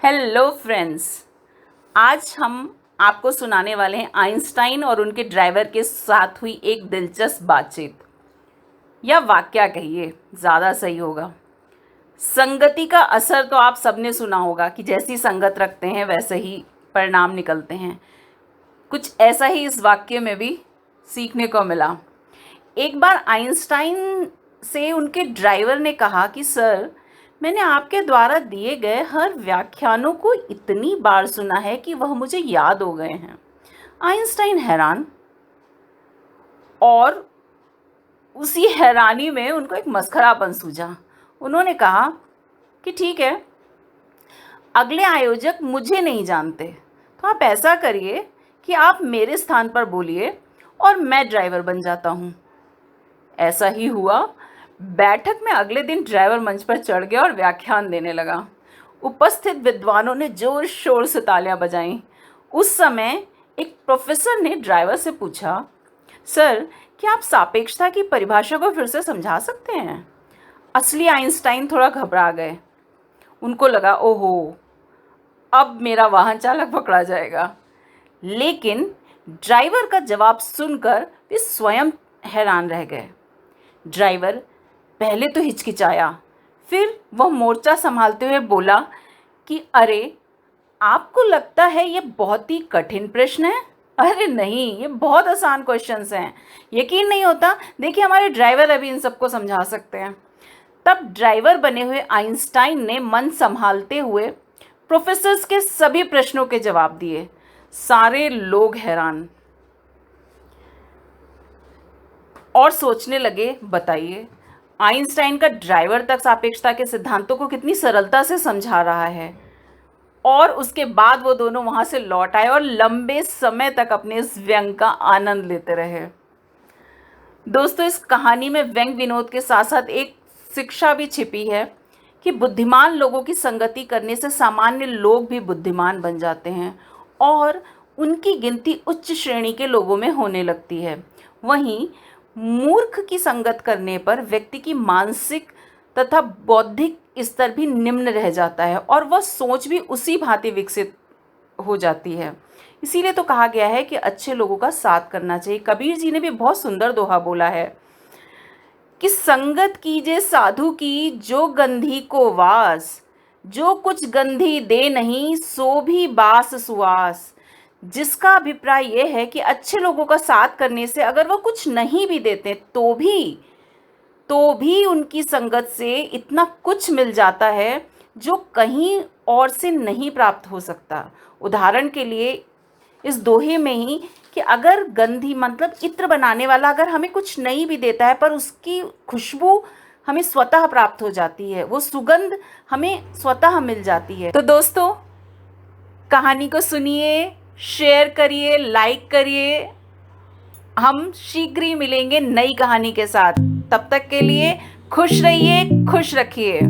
Hello friends. आज हम आपको सुनाने वाले हैं आइंस्टाइन और उनके ड्राइवर के साथ हुई एक दिलचस्प बातचीत, या वाकया कहिए ज़्यादा सही होगा। संगति का असर तो आप सबने सुना होगा कि जैसी संगत रखते हैं वैसे ही परिणाम निकलते हैं। कुछ ऐसा ही इस वाक्य में भी सीखने को मिला। एक बार आइंस्टाइन से उनके ड्राइवर ने कहा कि सर, मैंने आपके द्वारा दिए गए हर व्याख्यानों को इतनी बार सुना है कि वह मुझे याद हो गए हैं। आइंस्टाइन हैरान, और उसी हैरानी में उनको एक मस्खरापन सूझा। उन्होंने कहा कि ठीक है, अगले आयोजक मुझे नहीं जानते, तो आप ऐसा करिए कि आप मेरे स्थान पर बोलिए और मैं ड्राइवर बन जाता हूँ। ऐसा ही हुआ। बैठक में अगले दिन ड्राइवर मंच पर चढ़ गया और व्याख्यान देने लगा। उपस्थित विद्वानों ने जोर शोर से तालियां बजाईं। उस समय एक प्रोफेसर ने ड्राइवर से पूछा, सर, क्या आप सापेक्षता की परिभाषा को फिर से समझा सकते हैं? असली आइंस्टाइन थोड़ा घबरा गए। उनको लगा, ओहो, अब मेरा वाहन चालक पकड़ा जाएगा। लेकिन ड्राइवर का जवाब सुनकर वे स्वयं हैरान रह गए। ड्राइवर पहले तो हिचकिचाया, फिर वह मोर्चा संभालते हुए बोला कि अरे, आपको लगता है ये बहुत ही कठिन प्रश्न है? अरे नहीं, ये बहुत आसान क्वेश्चंस हैं। यकीन नहीं होता? देखिए, हमारे ड्राइवर अभी इन सबको समझा सकते हैं। तब ड्राइवर बने हुए आइंस्टाइन ने मन संभालते हुए प्रोफेसर्स के सभी प्रश्नों के जवाब दिए। सारे लोग हैरान और सोचने लगे, बताइए, आइंस्टाइन का ड्राइवर तक सापेक्षता के सिद्धांतों को कितनी सरलता से समझा रहा है। और उसके बाद वो दोनों वहाँ से लौट आए और लंबे समय तक अपने इस व्यंग का आनंद लेते रहे। दोस्तों, इस कहानी में व्यंग विनोद के साथ साथ एक शिक्षा भी छिपी है कि बुद्धिमान लोगों की संगति करने से सामान्य लोग भी बुद्धिमान बन जाते हैं और उनकी गिनती उच्च श्रेणी के लोगों में होने लगती है। वहीं मूर्ख की संगत करने पर व्यक्ति की मानसिक तथा बौद्धिक स्तर भी निम्न रह जाता है और वह सोच भी उसी भांति विकसित हो जाती है। इसीलिए तो कहा गया है कि अच्छे लोगों का साथ करना चाहिए। कबीर जी ने भी बहुत सुंदर दोहा बोला है कि संगत कीजे साधु की जो गंधी को वास, जो कुछ गंधी दे नहीं सो भी बास सुवास। जिसका अभिप्राय यह है कि अच्छे लोगों का साथ करने से अगर वो कुछ नहीं भी देते तो भी उनकी संगत से इतना कुछ मिल जाता है जो कहीं और से नहीं प्राप्त हो सकता। उदाहरण के लिए इस दोहे में ही कि अगर गंधी मतलब इत्र बनाने वाला अगर हमें कुछ नहीं भी देता है पर उसकी खुशबू हमें स्वतः प्राप्त हो जाती है, वो सुगंध हमें स्वतः मिल जाती है। तो दोस्तों, कहानी को सुनिए, शेयर करिए, लाइक करिए। हम शीघ्र ही मिलेंगे नई कहानी के साथ। तब तक के लिए खुश रहिए, खुश रखिए।